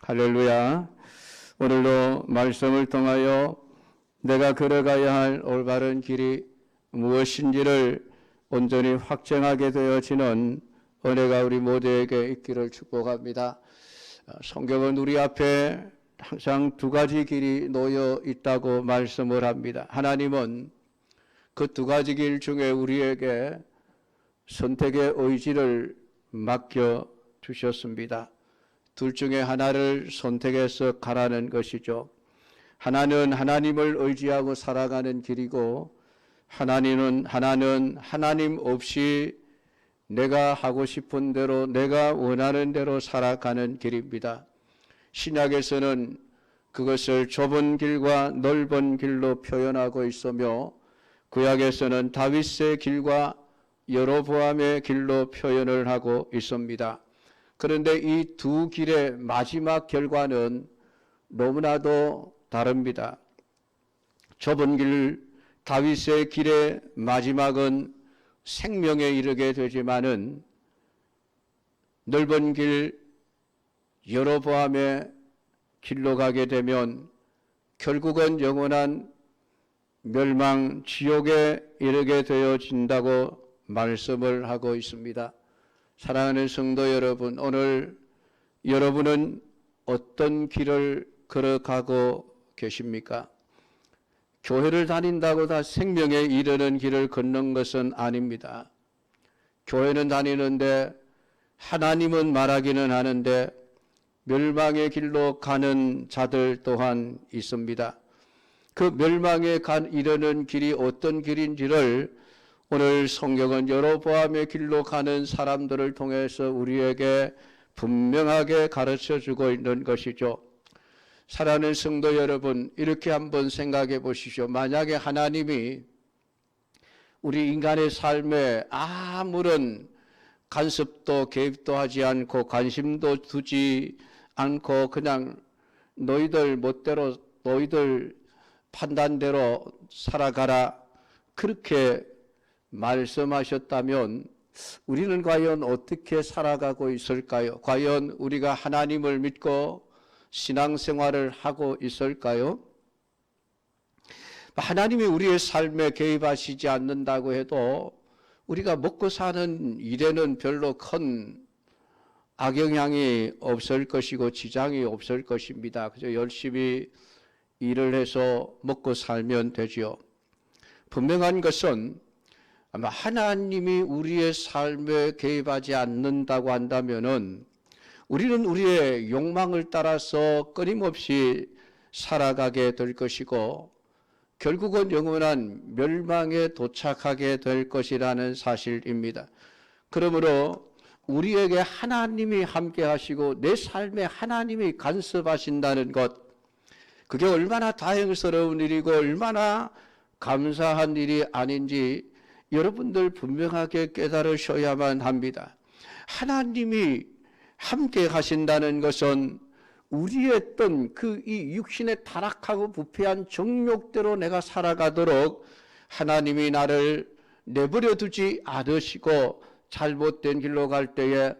할렐루야. 오늘도 말씀을 통하여 내가 걸어가야 할 올바른 길이 무엇인지를 온전히 확정하게 되어지는 은혜가 우리 모두에게 있기를 축복합니다. 성경은 우리 앞에 항상 두 가지 길이 놓여 있다고 말씀을 합니다. 하나님은 그 두 가지 길 중에 우리에게 선택의 의지를 맡겨 주셨습니다. 둘 중에 하나를 선택해서 가라는 것이죠. 하나는 하나님을 의지하고 살아가는 길이고 하나는 하나님 없이 내가 하고 싶은 대로 내가 원하는 대로 살아가는 길입니다. 신약에서는 그것을 좁은 길과 넓은 길로 표현하고 있으며 구약에서는 다윗의 길과 여로보암의 길로 표현을 하고 있습니다. 그런데 이 두 길의 마지막 결과는 너무나도 다릅니다. 좁은 길, 다윗의 길의 마지막은 생명에 이르게 되지만은 넓은 길, 여로보암의 길로 가게 되면 결국은 영원한 멸망, 지옥에 이르게 되어진다고 말씀을 하고 있습니다. 사랑하는 성도 여러분, 오늘 여러분은 어떤 길을 걸어가고 계십니까? 교회를 다닌다고 다 생명에 이르는 길을 걷는 것은 아닙니다. 교회는 다니는데 하나님은 말하기는 하는데 멸망의 길로 가는 자들 또한 있습니다. 그 멸망에 이르는 길이 어떤 길인지를 오늘 성경은 여로보암의 길로 가는 사람들을 통해서 우리에게 분명하게 가르쳐주고 있는 것이죠. 사랑하는 성도 여러분, 이렇게 한번 생각해 보시죠. 만약에 하나님이 우리 인간의 삶에 아무런 간섭도 개입도 하지 않고 관심도 두지 않고 그냥 너희들 멋대로 너희들 판단대로 살아가라 그렇게 말씀하셨다면 우리는 과연 어떻게 살아가고 있을까요? 과연 우리가 하나님을 믿고 신앙생활을 하고 있을까요? 하나님이 우리의 삶에 개입하시지 않는다고 해도 우리가 먹고 사는 일에는 별로 큰 악영향이 없을 것이고 지장이 없을 것입니다. 그저 열심히 일을 해서 먹고 살면 되죠. 분명한 것은 아마 하나님이 우리의 삶에 개입하지 않는다고 한다면은 우리는 우리의 욕망을 따라서 끊임없이 살아가게 될 것이고 결국은 영원한 멸망에 도착하게 될 것이라는 사실입니다. 그러므로 우리에게 하나님이 함께 하시고 내 삶에 하나님이 간섭하신다는 것, 그게 얼마나 다행스러운 일이고 얼마나 감사한 일이 아닌지 여러분들 분명하게 깨달으셔야만 합니다. 하나님이 함께 하신다는 것은 우리의 어떤 이 육신의 타락하고 부패한 정욕대로 내가 살아가도록 하나님이 나를 내버려 두지 않으시고 잘못된 길로 갈 때에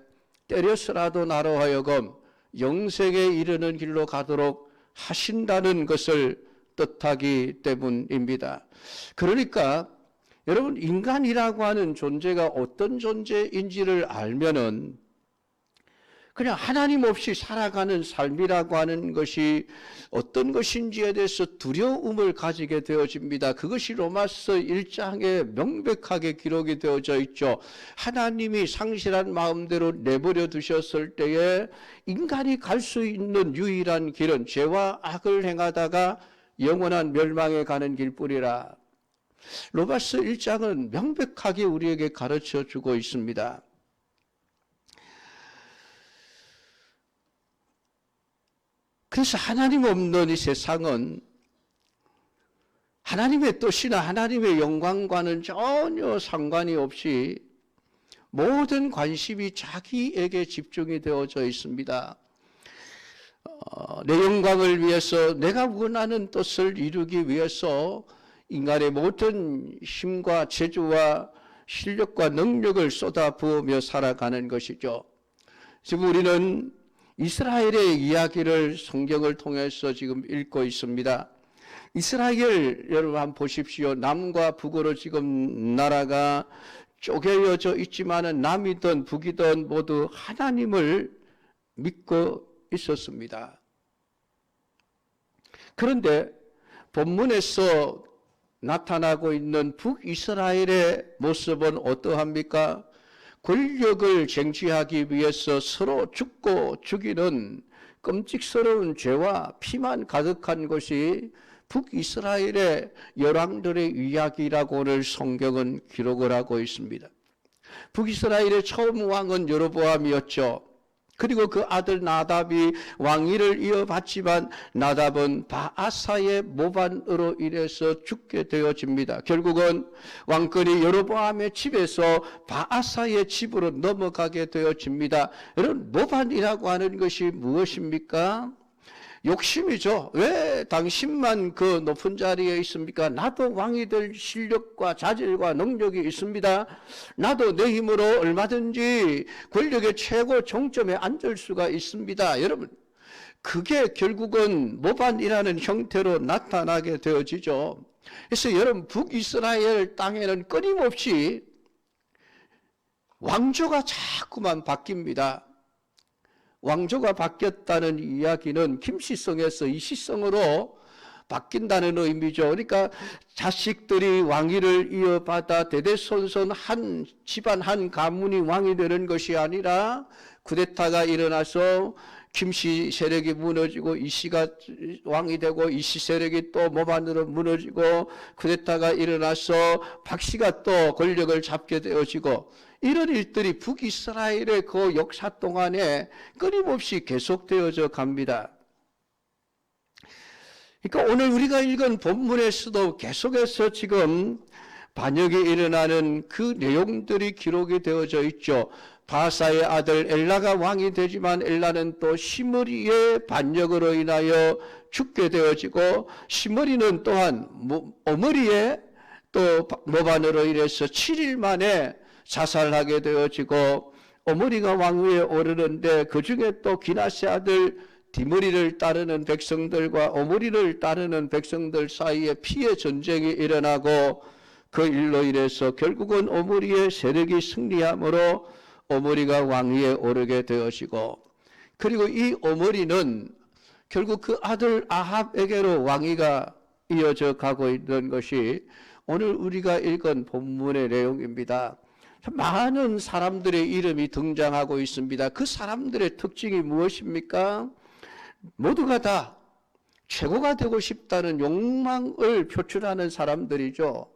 때려서라도 나로 하여금 영생에 이르는 길로 가도록 하신다는 것을 뜻하기 때문입니다. 그러니까 여러분, 인간이라고 하는 존재가 어떤 존재인지를 알면은 그냥 하나님 없이 살아가는 삶이라고 하는 것이 어떤 것인지에 대해서 두려움을 가지게 되어집니다. 그것이 로마서 1장에 명백하게 기록이 되어져 있죠. 하나님이 상실한 마음대로 내버려 두셨을 때에 인간이 갈 수 있는 유일한 길은 죄와 악을 행하다가 영원한 멸망에 가는 길뿐이라. 로마서 1장은 명백하게 우리에게 가르쳐 주고 있습니다. 그래서 하나님 없는 이 세상은 하나님의 뜻이나 하나님의 영광과는 전혀 상관이 없이 모든 관심이 자기에게 집중이 되어져 있습니다. 내 영광을 위해서 내가 원하는 뜻을 이루기 위해서 인간의 모든 힘과 재주와 실력과 능력을 쏟아부으며 살아가는 것이죠. 지금 우리는 이스라엘의 이야기를 성경을 통해서 지금 읽고 있습니다. 이스라엘 여러분 한번 보십시오. 남과 북으로 지금 나라가 쪼개져 있지만은 남이든 북이든 모두 하나님을 믿고 있었습니다. 그런데 본문에서 나타나고 있는 북이스라엘의 모습은 어떠합니까? 권력을 쟁취하기 위해서 서로 죽고 죽이는 끔찍스러운 죄와 피만 가득한 것이 북이스라엘의 열왕들의 이야기라고 오늘 성경은 기록을 하고 있습니다. 북이스라엘의 처음 왕은 여로보암이었죠. 그리고 그 아들 나답이 왕위를 이어받지만 나답은 바아사의 모반으로 인해서 죽게 되어집니다. 결국은 왕권이 여로보암의 집에서 바아사의 집으로 넘어가게 되어집니다. 여러분, 모반이라고 하는 것이 무엇입니까? 욕심이죠. 왜 당신만 그 높은 자리에 있습니까? 나도 왕이 될 실력과 자질과 능력이 있습니다. 나도 내 힘으로 얼마든지 권력의 최고 정점에 앉을 수가 있습니다. 여러분, 그게 결국은 모반이라는 형태로 나타나게 되어지죠. 그래서 여러분, 북이스라엘 땅에는 끊임없이 왕조가 자꾸만 바뀝니다. 왕조가 바뀌었다는 이야기는 김시성에서 이시성으로 바뀐다는 의미죠. 그러니까 자식들이 왕위를 이어받아 대대손손 한 집안 한 가문이 왕이 되는 것이 아니라 쿠데타가 일어나서 김씨 세력이 무너지고 이씨가 왕이 되고 이씨 세력이 또 모반으로 무너지고 쿠데타가 일어나서 박씨가 또 권력을 잡게 되어지고 이런 일들이 북이스라엘의 그 역사 동안에 끊임없이 계속되어져 갑니다. 그러니까 오늘 우리가 읽은 본문에서도 계속해서 지금 반역이 일어나는 그 내용들이 기록이 되어져 있죠. 바사의 아들 엘라가 왕이 되지만 엘라는 또 시므리의 반역으로 인하여 죽게 되어지고 시므리는 또한 오므리의 또 모반으로 인해서 7일 만에 자살하게 되어지고 오므리가 왕위에 오르는데 그 중에 또 기나세 아들 디므리를 따르는 백성들과 오므리를 따르는 백성들 사이에 피해 전쟁이 일어나고 그 일로 인해서 결국은 오므리의 세력이 승리함으로 오므리가 왕위에 오르게 되어지고 그리고 이 오므리는 결국 그 아들 아합에게로 왕위가 이어져 가고 있는 것이 오늘 우리가 읽은 본문의 내용입니다. 많은 사람들의 이름이 등장하고 있습니다. 그 사람들의 특징이 무엇입니까? 모두가 다 최고가 되고 싶다는 욕망을 표출하는 사람들이죠.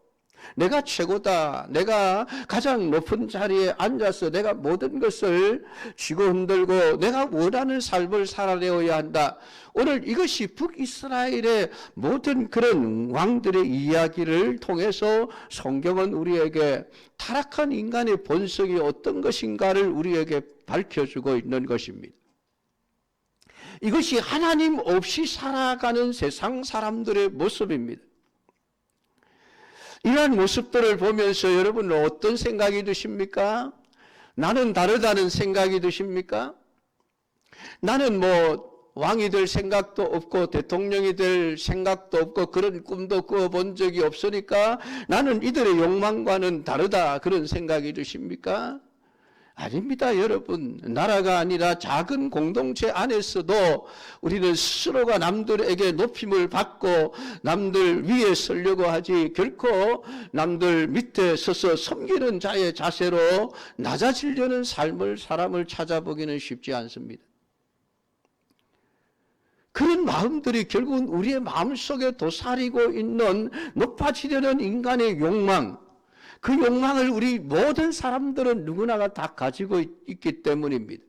내가 최고다. 내가 가장 높은 자리에 앉아서 내가 모든 것을 쥐고 흔들고 내가 원하는 삶을 살아내어야 한다. 오늘 이것이 북이스라엘의 모든 그런 왕들의 이야기를 통해서 성경은 우리에게 타락한 인간의 본성이 어떤 것인가를 우리에게 밝혀주고 있는 것입니다. 이것이 하나님 없이 살아가는 세상 사람들의 모습입니다. 이러한 모습들을 보면서 여러분은 어떤 생각이 드십니까? 나는 다르다는 생각이 드십니까? 나는 왕이 될 생각도 없고 대통령이 될 생각도 없고 그런 꿈도 꾸어본 적이 없으니까 나는 이들의 욕망과는 다르다 그런 생각이 드십니까? 아닙니다, 여러분. 나라가 아니라 작은 공동체 안에서도 우리는 스스로가 남들에게 높임을 받고 남들 위에 서려고 하지 결코 남들 밑에 서서 섬기는 자의 자세로 낮아지려는 사람을 찾아보기는 쉽지 않습니다. 그런 마음들이 결국은 우리의 마음속에 도사리고 있는 높아지려는 인간의 욕망, 그 욕망을 우리 모든 사람들은 누구나가 다 가지고 있기 때문입니다.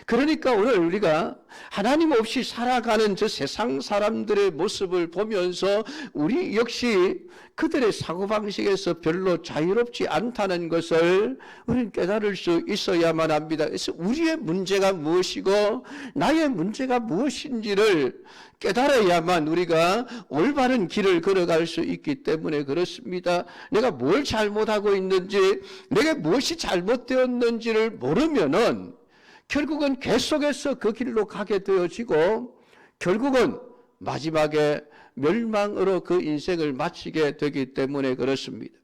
그러니까 오늘 우리가 하나님 없이 살아가는 저 세상 사람들의 모습을 보면서 우리 역시 그들의 사고방식에서 별로 자유롭지 않다는 것을 우리는 깨달을 수 있어야만 합니다. 그래서 우리의 문제가 무엇이고 나의 문제가 무엇인지를 깨달아야만 우리가 올바른 길을 걸어갈 수 있기 때문에 그렇습니다. 내가 뭘 잘못하고 있는지, 내게 무엇이 잘못되었는지를 모르면은 결국은 계속해서 그 길로 가게 되어지고 결국은 마지막에 멸망으로 그 인생을 마치게 되기 때문에 그렇습니다.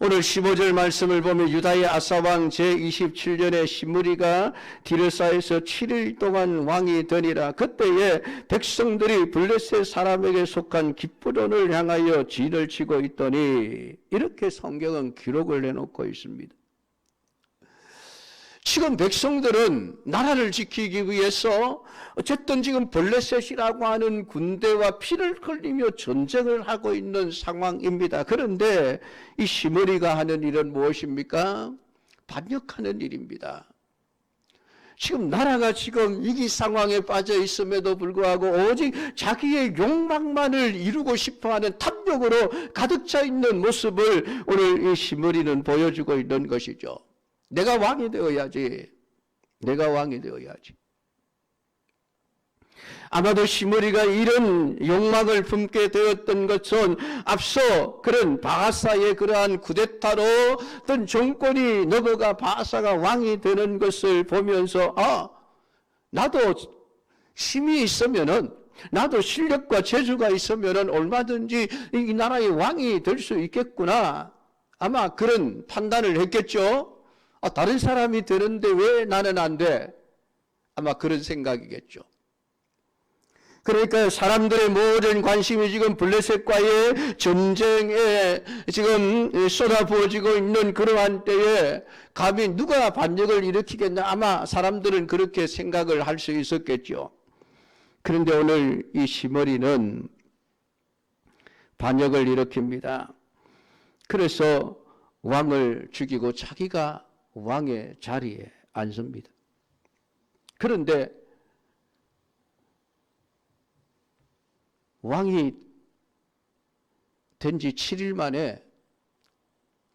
오늘 15절 말씀을 보면 유다의 아사왕 제27년에 시므리가 디르사에서 7일 동안 왕이 되니라. 그때에 백성들이 블레셋 사람에게 속한 깃브론을 향하여 진을 치고 있더니, 이렇게 성경은 기록을 해놓고 있습니다. 지금 백성들은 나라를 지키기 위해서 어쨌든 지금 블레셋이라고 하는 군대와 피를 흘리며 전쟁을 하고 있는 상황입니다. 그런데 이 시므리가 하는 일은 무엇입니까? 반역하는 일입니다. 지금 나라가 지금 위기 상황에 빠져 있음에도 불구하고 오직 자기의 욕망만을 이루고 싶어하는 탐욕으로 가득 차 있는 모습을 오늘 이 시므리는 보여주고 있는 것이죠. 내가 왕이 되어야지. 내가 왕이 되어야지. 아마도 시므리가 이런 욕망을 품게 되었던 것은 앞서 그런 바하사의 그러한 쿠데타로 어떤 정권이 넘어가 바하사가 왕이 되는 것을 보면서 나도 힘이 있으면은, 나도 실력과 재주가 있으면은 얼마든지 이 나라의 왕이 될 수 있겠구나. 아마 그런 판단을 했겠죠. 다른 사람이 되는데 왜 나는 안 돼? 아마 그런 생각이겠죠. 그러니까 사람들의 모든 관심이 지금 블레셋과의 전쟁에 지금 쏟아부어지고 있는 그러한 때에 감히 누가 반역을 일으키겠나? 아마 사람들은 그렇게 생각을 할 수 있었겠죠. 그런데 오늘 이 시므리는 반역을 일으킵니다. 그래서 왕을 죽이고 자기가 왕의 자리에 앉습니다. 그런데 왕이 된 지 7일 만에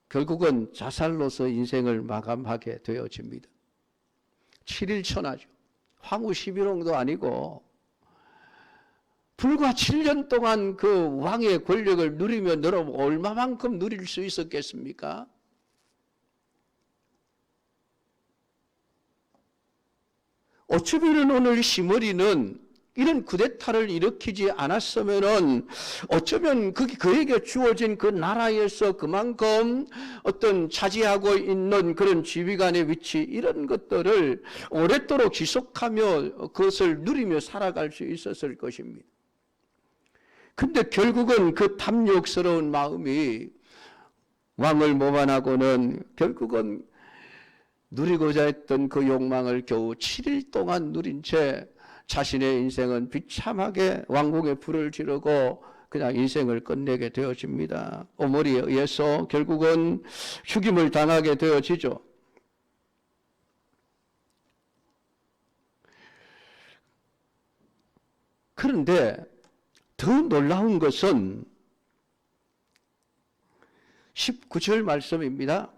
결국은 자살로서 인생을 마감하게 되어집니다. 7일 천하죠. 황후 11홍도 아니고 불과 7년 동안 그 왕의 권력을 누리며 얼마만큼 누릴 수 있었겠습니까? 어쩌면 오늘 시므리는 이런 쿠데타를 일으키지 않았으면은 어쩌면 그에게 주어진 그 나라에서 그만큼 어떤 차지하고 있는 그런 지휘관의 위치, 이런 것들을 오랫도록 지속하며 그것을 누리며 살아갈 수 있었을 것입니다. 근데 결국은 그 탐욕스러운 마음이 왕을 모반하고는 결국은 누리고자 했던 그 욕망을 겨우 7일 동안 누린 채 자신의 인생은 비참하게 왕궁에 불을 지르고 그냥 인생을 끝내게 되어집니다. 오물에 의해서 결국은 죽임을 당하게 되어지죠. 그런데 더 놀라운 것은 19절 말씀입니다.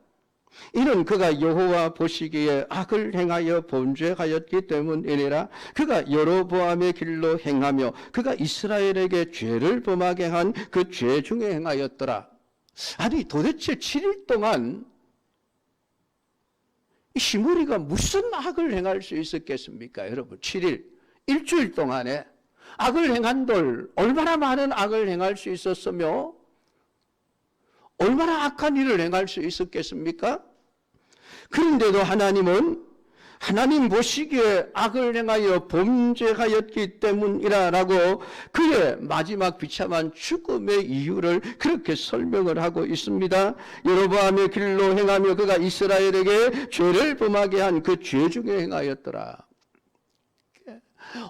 이는 그가 여호와 보시기에 악을 행하여 범죄하였기 때문이니라. 그가 여로보암의 길로 행하며 그가 이스라엘에게 죄를 범하게 한 그 죄 중에 행하였더라. 아니 도대체 7일 동안 이 시므리가 무슨 악을 행할 수 있었겠습니까? 여러분, 7일, 일주일 동안에 악을 행한들 얼마나 많은 악을 행할 수 있었으며 얼마나 악한 일을 행할 수 있었겠습니까? 그런데도 하나님은 하나님 보시기에 악을 행하여 범죄하였기 때문이라라고 그의 마지막 비참한 죽음의 이유를 그렇게 설명을 하고 있습니다. 여로보암의 길로 행하며 그가 이스라엘에게 죄를 범하게 한 그 죄 중에 행하였더라.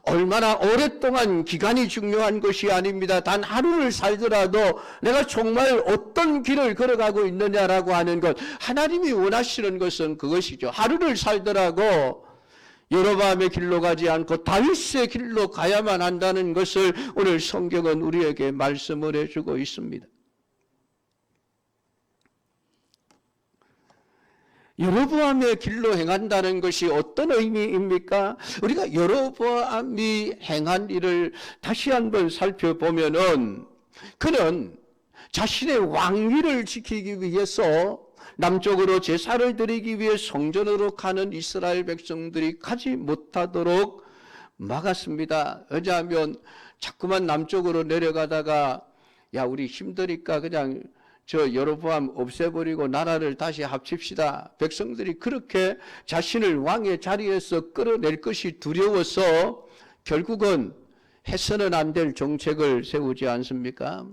얼마나 오랫동안 기간이 중요한 것이 아닙니다. 단 하루를 살더라도 내가 정말 어떤 길을 걸어가고 있느냐라고 하는 것, 하나님이 원하시는 것은 그것이죠. 하루를 살더라도 여로보암의 길로 가지 않고 다윗의 길로 가야만 한다는 것을 오늘 성경은 우리에게 말씀을 해주고 있습니다. 여로보암의 길로 행한다는 것이 어떤 의미입니까? 우리가 여로보암이 행한 일을 다시 한번 살펴보면은 그는 자신의 왕위를 지키기 위해서 남쪽으로 제사를 드리기 위해 성전으로 가는 이스라엘 백성들이 가지 못하도록 막았습니다. 왜냐하면 자꾸만 남쪽으로 내려가다가 야 우리 힘드니까 그냥 저 여로보암 없애버리고 나라를 다시 합칩시다. 백성들이 그렇게 자신을 왕의 자리에서 끌어낼 것이 두려워서 결국은 해서는 안 될 정책을 세우지 않습니까?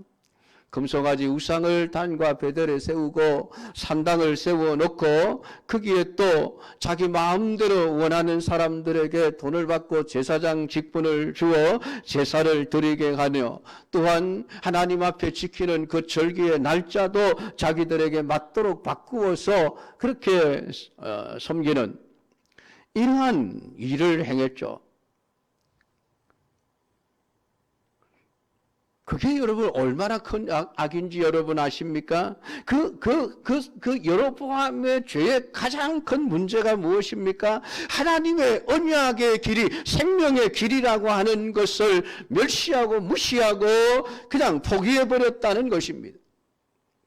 금송아지 우상을 단과 베델에 세우고 산당을 세워놓고 거기에 또 자기 마음대로 원하는 사람들에게 돈을 받고 제사장 직분을 주어 제사를 드리게 하며 또한 하나님 앞에 지키는 그 절기의 날짜도 자기들에게 맞도록 바꾸어서 그렇게 섬기는 이러한 일을 행했죠. 그게 여러분 얼마나 큰 악인지 여러분 아십니까? 그 여로보암의 죄의 가장 큰 문제가 무엇입니까? 하나님의 언약의 길이, 생명의 길이라고 하는 것을 멸시하고 무시하고 그냥 포기해버렸다는 것입니다.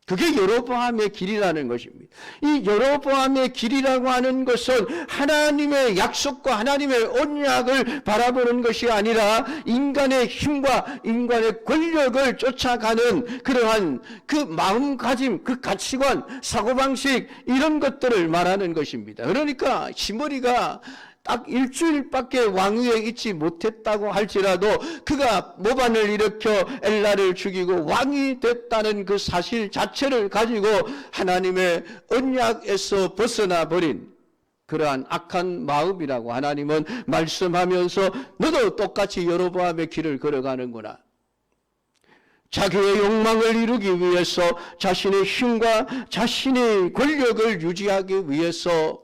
그게 여로보암의 길이라는 것입니다. 이 여로보암의 길이라고 하는 것은 하나님의 약속과 하나님의 언약을 바라보는 것이 아니라 인간의 힘과 인간의 권력을 쫓아가는 그러한 그 마음가짐, 그 가치관, 사고방식 이런 것들을 말하는 것입니다. 그러니까 시므리가 딱 일주일밖에 왕위에 있지 못했다고 할지라도 그가 모반을 일으켜 엘라를 죽이고 왕이 됐다는 그 사실 자체를 가지고 하나님의 언약에서 벗어나 버린 그러한 악한 마음이라고 하나님은 말씀하면서 너도 똑같이 여로보암의 길을 걸어가는구나. 자기의 욕망을 이루기 위해서 자신의 힘과 자신의 권력을 유지하기 위해서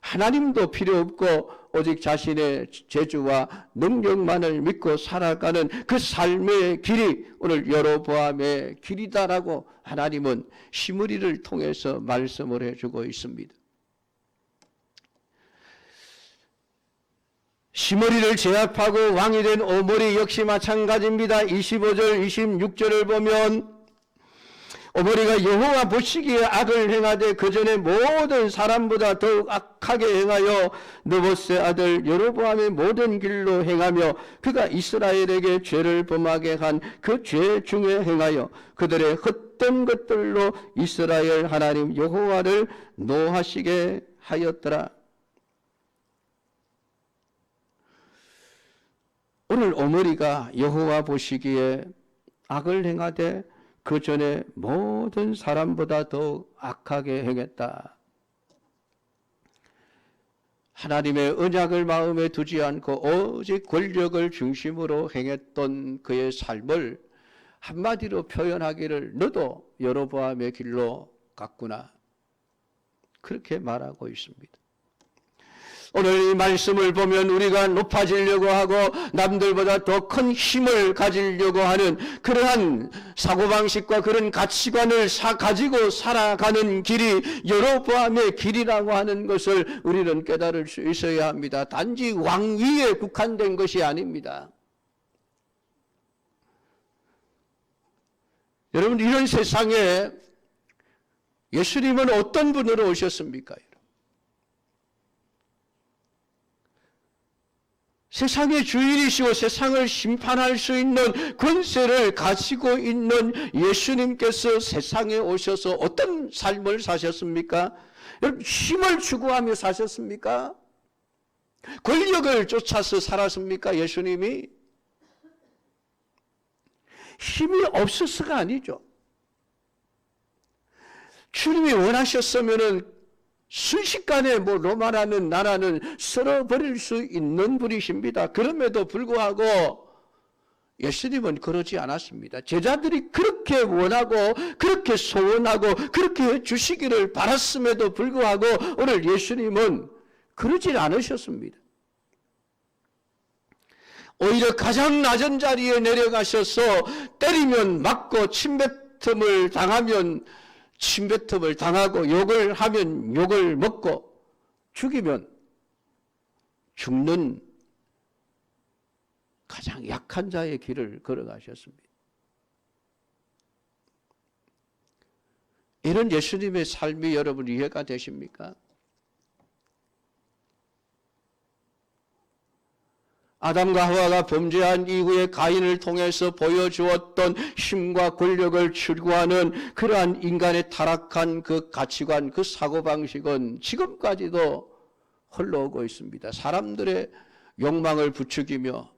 하나님도 필요 없고 오직 자신의 재주와 능력만을 믿고 살아가는 그 삶의 길이 오늘 여로보암의 길이다라고 하나님은 시므리를 통해서 말씀을 해주고 있습니다. 시므리를 제압하고 왕이 된 오므리 역시 마찬가지입니다. 25절 26절을 보면 오므리가 여호와 보시기에 악을 행하되 그 전에 모든 사람보다 더욱 악하게 행하여 느봇의 아들 여로보암의 모든 길로 행하며 그가 이스라엘에게 죄를 범하게 한 그 죄 중에 행하여 그들의 헛된 것들로 이스라엘 하나님 여호와를 노하시게 하였더라. 오늘 오므리가 여호와 보시기에 악을 행하되 그 전에 모든 사람보다 더 악하게 행했다. 하나님의 언약을 마음에 두지 않고 오직 권력을 중심으로 행했던 그의 삶을 한마디로 표현하기를 너도 여로보암의 길로 갔구나. 그렇게 말하고 있습니다. 오늘 이 말씀을 보면 우리가 높아지려고 하고 남들보다 더 큰 힘을 가지려고 하는 그러한 사고방식과 그런 가치관을 가지고 살아가는 길이 여로보암의 길이라고 하는 것을 우리는 깨달을 수 있어야 합니다. 단지 왕위에 국한된 것이 아닙니다. 여러분 이런 세상에 예수님은 어떤 분으로 오셨습니까? 세상의 주인이시고 세상을 심판할 수 있는 권세를 가지고 있는 예수님께서 세상에 오셔서 어떤 삶을 사셨습니까? 여러분 힘을 추구하며 사셨습니까? 권력을 쫓아서 살았습니까? 예수님이? 힘이 없어서가 아니죠. 주님이 원하셨으면은 순식간에 로마라는 나라는 쓸어버릴 수 있는 분이십니다. 그럼에도 불구하고 예수님은 그러지 않았습니다. 제자들이 그렇게 원하고 그렇게 소원하고 그렇게 해주시기를 바랐음에도 불구하고 오늘 예수님은 그러지 않으셨습니다. 오히려 가장 낮은 자리에 내려가셔서 때리면 맞고 침뱉음을 당하면 침뱉음을 당하고 욕을 하면 욕을 먹고 죽이면 죽는 가장 약한 자의 길을 걸어가셨습니다. 이런 이런 예수님의 삶이 여러분 이해가 되십니까? 아담과 하와가 범죄한 이후에 가인을 통해서 보여주었던 힘과 권력을 추구하는 그러한 인간의 타락한 그 가치관, 그 사고방식은 지금까지도 흘러오고 있습니다. 사람들의 욕망을 부추기며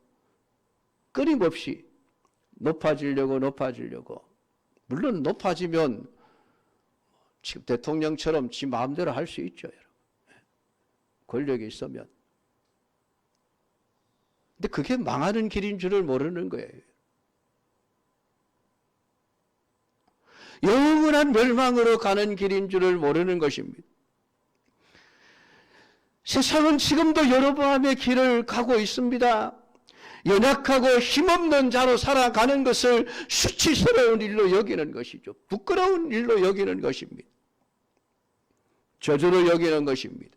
끊임없이 높아지려고. 물론 높아지면 지금 대통령처럼 지 마음대로 할 수 있죠. 여러분. 권력이 있으면. 근데 그게 망하는 길인 줄을 모르는 거예요. 영원한 멸망으로 가는 길인 줄을 모르는 것입니다. 세상은 지금도 여로보암의 길을 가고 있습니다. 연약하고 힘없는 자로 살아가는 것을 수치스러운 일로 여기는 것이죠. 부끄러운 일로 여기는 것입니다. 저주로 여기는 것입니다.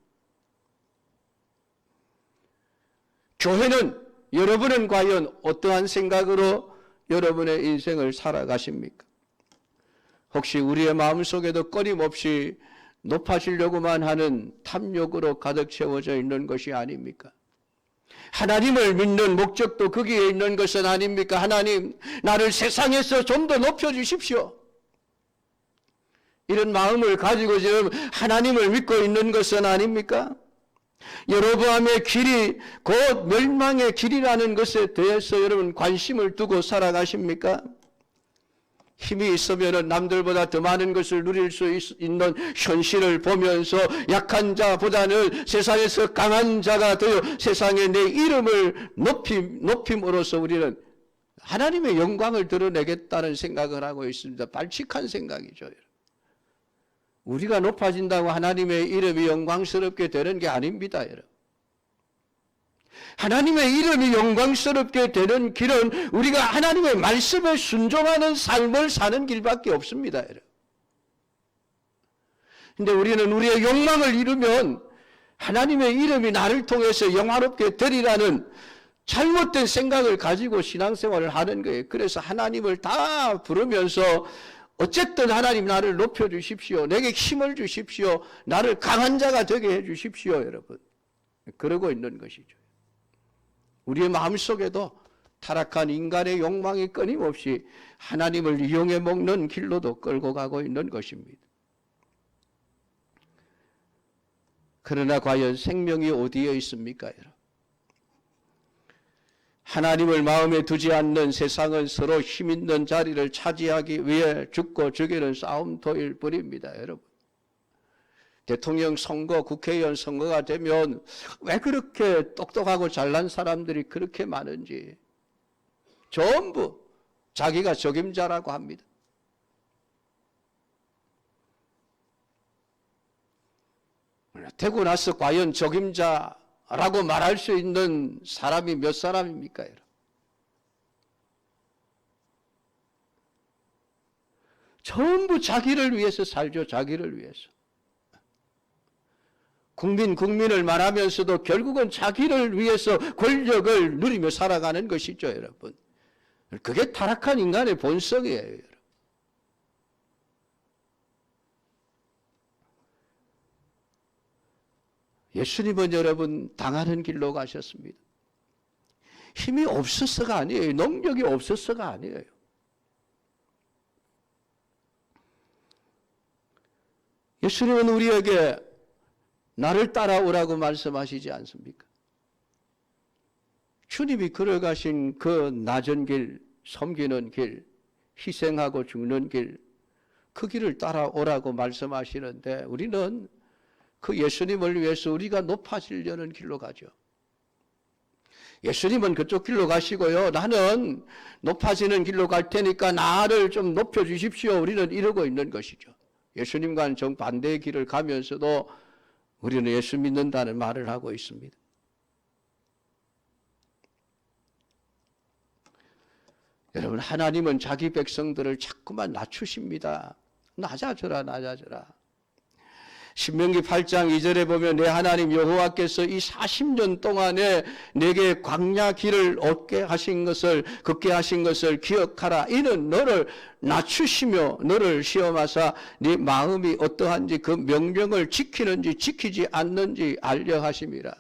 교회는 여러분은 과연 어떠한 생각으로 여러분의 인생을 살아가십니까? 혹시 우리의 마음속에도 끊임없이 높아지려고만 하는 탐욕으로 가득 채워져 있는 것이 아닙니까? 하나님을 믿는 목적도 거기에 있는 것은 아닙니까? 하나님, 나를 세상에서 좀 더 높여주십시오. 이런 마음을 가지고 지금 하나님을 믿고 있는 것은 아닙니까? 여로보암의 길이 곧 멸망의 길이라는 것에 대해서 여러분 관심을 두고 살아가십니까? 힘이 있으면 남들보다 더 많은 것을 누릴 수 있는 현실을 보면서 약한 자보다는 세상에서 강한 자가 되어 세상에 내 이름을 높임으로써 우리는 하나님의 영광을 드러내겠다는 생각을 하고 있습니다. 발칙한 생각이죠. 우리가 높아진다고 하나님의 이름이 영광스럽게 되는 게 아닙니다. 여러분. 하나님의 이름이 영광스럽게 되는 길은 우리가 하나님의 말씀에 순종하는 삶을 사는 길밖에 없습니다. 그런데 우리는 우리의 욕망을 이루면 하나님의 이름이 나를 통해서 영화롭게 되리라는 잘못된 생각을 가지고 신앙생활을 하는 거예요. 그래서 하나님을 다 부르면서 어쨌든 하나님 나를 높여주십시오. 내게 힘을 주십시오. 나를 강한 자가 되게 해주십시오. 여러분. 그러고 있는 것이죠. 우리의 마음속에도 타락한 인간의 욕망이 끊임없이 하나님을 이용해 먹는 길로도 끌고 가고 있는 것입니다. 그러나 과연 생명이 어디에 있습니까? 여러분? 하나님을 마음에 두지 않는 세상은 서로 힘있는 자리를 차지하기 위해 죽고 죽이는 싸움터일 뿐입니다. 여러분. 대통령 선거, 국회의원 선거가 되면 왜 그렇게 똑똑하고 잘난 사람들이 그렇게 많은지 전부 자기가 적임자라고 합니다. 되고 나서 과연 적임자라고 말할 수 있는 사람이 몇 사람입니까? 전부 자기를 위해서 살죠. 자기를 위해서. 국민을 말하면서도 결국은 자기를 위해서 권력을 누리며 살아가는 것이죠, 여러분. 그게 타락한 인간의 본성이에요, 여러분. 예수님은 여러분 당하는 길로 가셨습니다. 힘이 없어서가 아니에요. 능력이 없어서가 아니에요. 예수님은 우리에게 나를 따라오라고 말씀하시지 않습니까? 주님이 걸어가신 그 낮은 길, 섬기는 길, 희생하고 죽는 길, 그 길을 따라오라고 말씀하시는데 우리는 그 예수님을 위해서 우리가 높아지려는 길로 가죠. 예수님은 그쪽 길로 가시고요. 나는 높아지는 길로 갈 테니까 나를 좀 높여주십시오. 우리는 이러고 있는 것이죠. 예수님과는 정반대의 길을 가면서도 우리는 예수 믿는다는 말을 하고 있습니다. 여러분, 하나님은 자기 백성들을 자꾸만 낮추십니다. 낮아져라, 낮아져라. 신명기 8장 2절에 보면 내 하나님 여호와께서 이 40년 동안에 내게 광야 길을 얻게 하신 것을, 걷게 하신 것을 기억하라. 이는 너를 낮추시며 너를 시험하사 네 마음이 어떠한지 그 명령을 지키는지 지키지 않는지 알려 하심이라.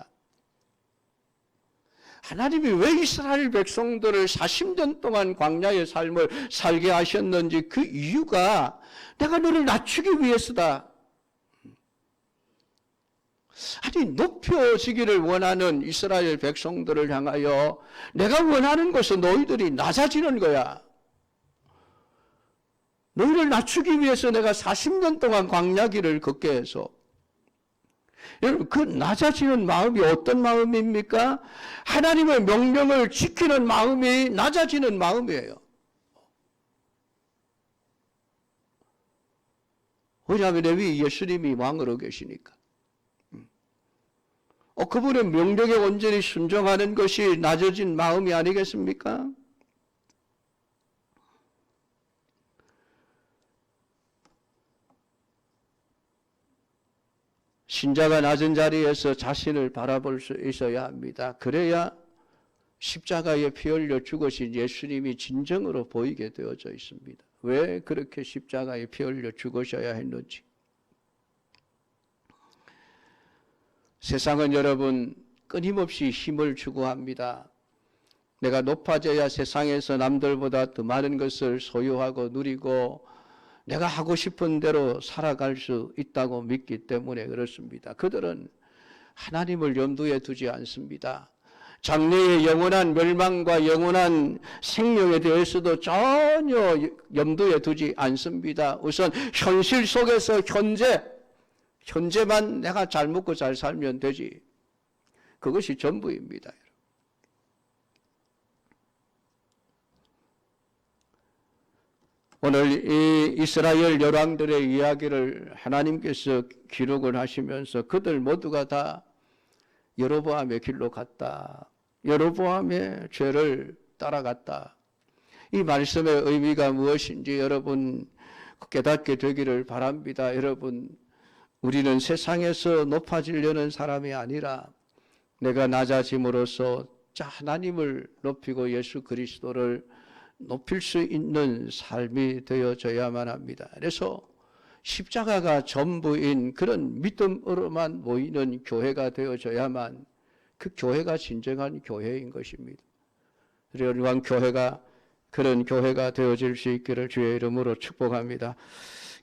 하나님이 왜 이스라엘 백성들을 40년 동안 광야의 삶을 살게 하셨는지 그 이유가 내가 너를 낮추기 위해서다. 아니, 높여지기를 원하는 이스라엘 백성들을 향하여 내가 원하는 것은 너희들이 낮아지는 거야. 너희를 낮추기 위해서 내가 40년 동안 광야길을 걷게 해서, 여러분, 그 낮아지는 마음이 어떤 마음입니까? 하나님의 명령을 지키는 마음이 낮아지는 마음이에요. 왜냐하면 내 위에 예수님이 왕으로 계시니까. 그분의 명령에 온전히 순종하는 것이 낮아진 마음이 아니겠습니까? 신자가 낮은 자리에서 자신을 바라볼 수 있어야 합니다. 그래야 십자가에 피 흘려 죽으신 예수님이 진정으로 보이게 되어져 있습니다. 왜 그렇게 십자가에 피 흘려 죽으셔야 했는지. 세상은 여러분 끊임없이 힘을 추구합니다. 내가 높아져야 세상에서 남들보다 더 많은 것을 소유하고 누리고 내가 하고 싶은 대로 살아갈 수 있다고 믿기 때문에 그렇습니다. 그들은 하나님을 염두에 두지 않습니다. 장래의 영원한 멸망과 영원한 생명에 대해서도 전혀 염두에 두지 않습니다. 우선 현실 속에서 현재만 내가 잘 먹고 잘 살면 되지. 그것이 전부입니다. 오늘 이 이스라엘 열왕들의 이야기를 하나님께서 기록을 하시면서 그들 모두가 다 여로보암의 길로 갔다. 여로보암의 죄를 따라갔다. 이 말씀의 의미가 무엇인지 여러분 깨닫게 되기를 바랍니다. 여러분, 우리는 세상에서 높아지려는 사람이 아니라 내가 낮아짐으로써 하나님을 높이고 예수 그리스도를 높일 수 있는 삶이 되어져야만 합니다. 그래서 십자가가 전부인 그런 믿음으로만 모이는 교회가 되어져야만 그 교회가 진정한 교회인 것입니다. 그러한 교회가 그런 교회가 되어질 수 있기를 주의 이름으로 축복합니다.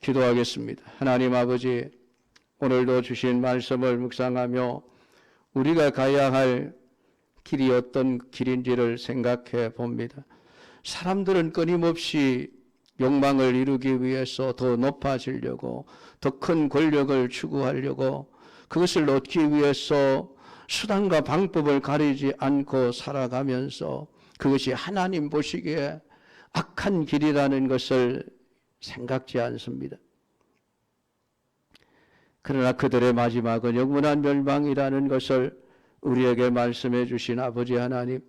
기도하겠습니다. 하나님 아버지, 오늘도 주신 말씀을 묵상하며 우리가 가야 할 길이 어떤 길인지를 생각해 봅니다. 사람들은 끊임없이 욕망을 이루기 위해서 더 높아지려고, 더 큰 권력을 추구하려고, 그것을 얻기 위해서 수단과 방법을 가리지 않고 살아가면서 그것이 하나님 보시기에 악한 길이라는 것을 생각지 않습니다. 그러나 그들의 마지막은 영원한 멸망이라는 것을 우리에게 말씀해 주신 아버지 하나님,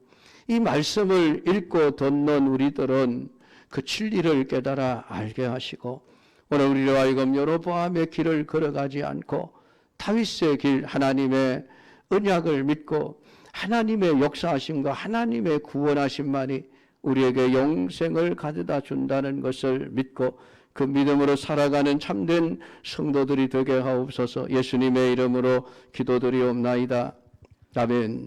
이 말씀을 읽고 듣는 우리들은 그 진리를 깨달아 알게 하시고 오늘 우리로 하여금 여로보암의 길을 걸어가지 않고 다윗의 길, 하나님의 언약을 믿고 하나님의 역사하심과 하나님의 구원하심만이 우리에게 영생을 가져다 준다는 것을 믿고 그 믿음으로 살아가는 참된 성도들이 되게 하옵소서. 예수님의 이름으로 기도드리옵나이다. 아멘.